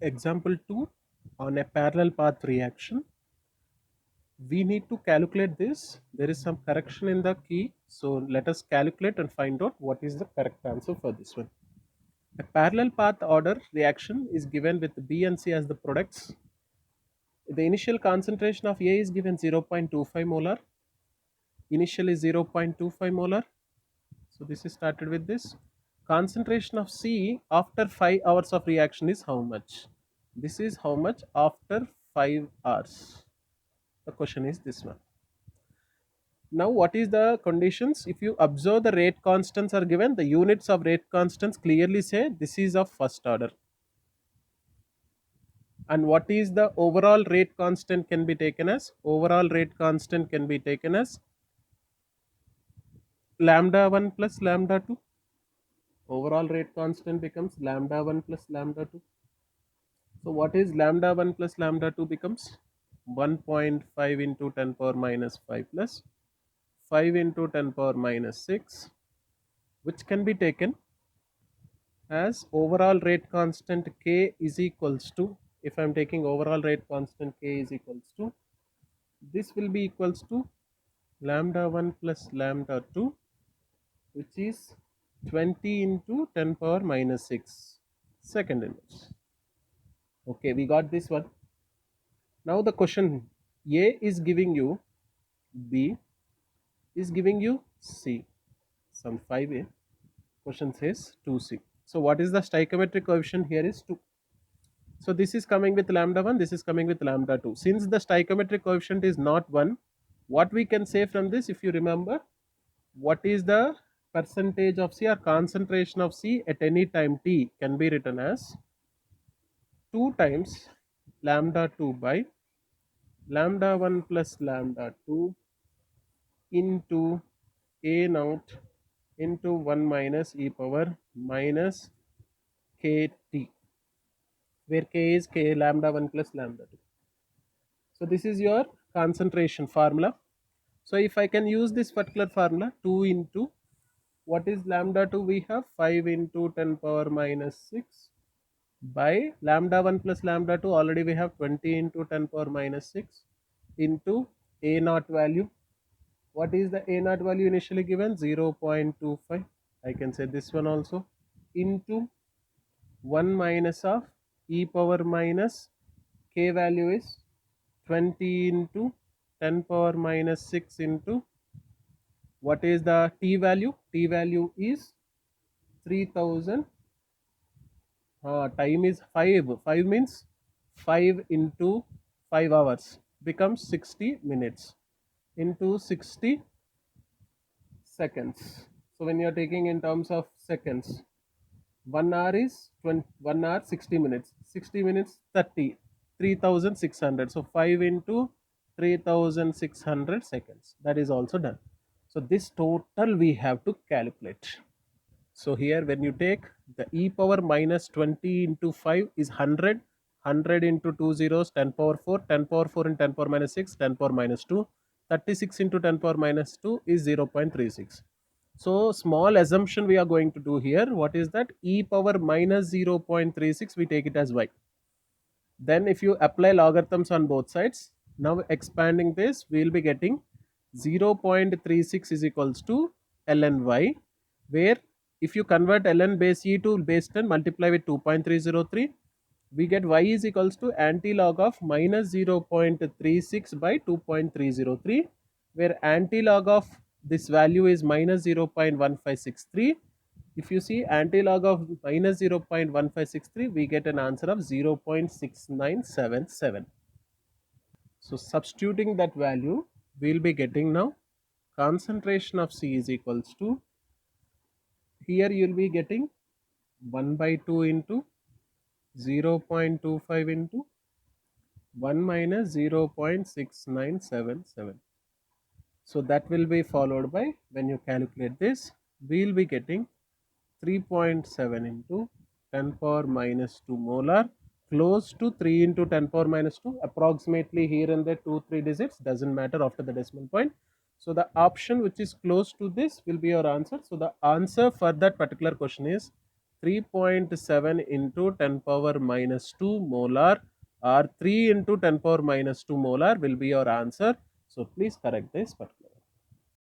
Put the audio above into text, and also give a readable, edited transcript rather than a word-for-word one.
example 2 on a parallel path reaction. We need to calculate this. There is some correction in the key. So let us calculate and find out what is the correct answer for this one. A parallel path order reaction is given with B and C as the products. The initial concentration of A is given 0.25 molar. Initial is 0.25 molar. So this is started with this. Concentration of C after 5 hours of reaction is how much? This is how much after 5 hours. The question is this one. Now what is the conditions? If you observe the rate constants are given, the units of rate constants clearly say this is of first order. And what is the overall rate constant can be taken as? Overall rate constant can be taken as lambda 1 plus lambda 2. Overall rate constant becomes lambda 1 plus lambda 2. So what is lambda 1 plus lambda 2 becomes 1.5 into 10 power minus 5 plus 5 into 10 power minus 6, which can be taken as overall rate constant K is equals to, if I am taking overall rate constant K is equals to, this will be equals to lambda 1 plus lambda 2, which is 20 into 10 power minus 6 second inverse. Okay, we got this one. Now the question, A is giving you B is giving you C. Some 5A. Question says 2C. So what is the stoichiometric coefficient here is 2. So this is coming with lambda 1, this is coming with lambda 2. Since the stoichiometric coefficient is not 1, what we can say from this, if you remember, what is the percentage of C or concentration of C at any time t can be written as 2 times lambda 2 by lambda 1 plus lambda 2 into A naught into 1 minus e power minus kt, where k is k lambda 1 plus lambda 2. So this is your concentration formula. So if I can use this particular formula, 2 into what is lambda 2, we have 5 into 10 power minus 6 by lambda 1 plus lambda 2, already we have 20 into 10 power minus 6 into A naught value. What is the A naught value initially given? 0.25. I can say this one also, into 1 minus of e power minus k value is 20 into 10 power minus 6 into what is the t value? T value is 3000. Time is 5. 5 means 5 into 5 hours becomes 60 minutes into 60 seconds. So when you are taking in terms of seconds, 1 hour is 1 hour 60 minutes. 60 minutes 30. 3600. So 5 into 3600 seconds. That is also done. So this total we have to calculate. So here when you take the e power minus 20 into 5 is 100. 100 into 2 zeros 10 power 4. 10 power 4 and 10 power minus 6. 10 power minus 2. 36 into 10 power minus 2 is 0.36. So small assumption we are going to do here. What is that? E power minus 0.36, we take it as y. Then if you apply logarithms on both sides, now expanding this, we will be getting 0.36 is equals to ln y, where if you convert ln base e to base 10, multiply with 2.303, we get y is equals to anti-log of minus 0.36 by 2.303, where anti-log of this value is minus 0.1563. If you see anti-log of minus 0.1563, we get an answer of 0.6977. So substituting that value, we will be getting now concentration of C is equals to, here you will be getting 1 by 2 into 0.25 into 1 minus 0.6977. So that will be followed by, when you calculate this, we will be getting 3.7 into 10 power minus 2 molar, close to 3 into 10 power minus 2, approximately here and there 2-3 digits, doesn't matter after the decimal point. So the option which is close to this will be your answer. So the answer for that particular question is 3.7 into 10 power minus 2 molar or 3 into 10 power minus 2 molar will be your answer. So please correct this particular.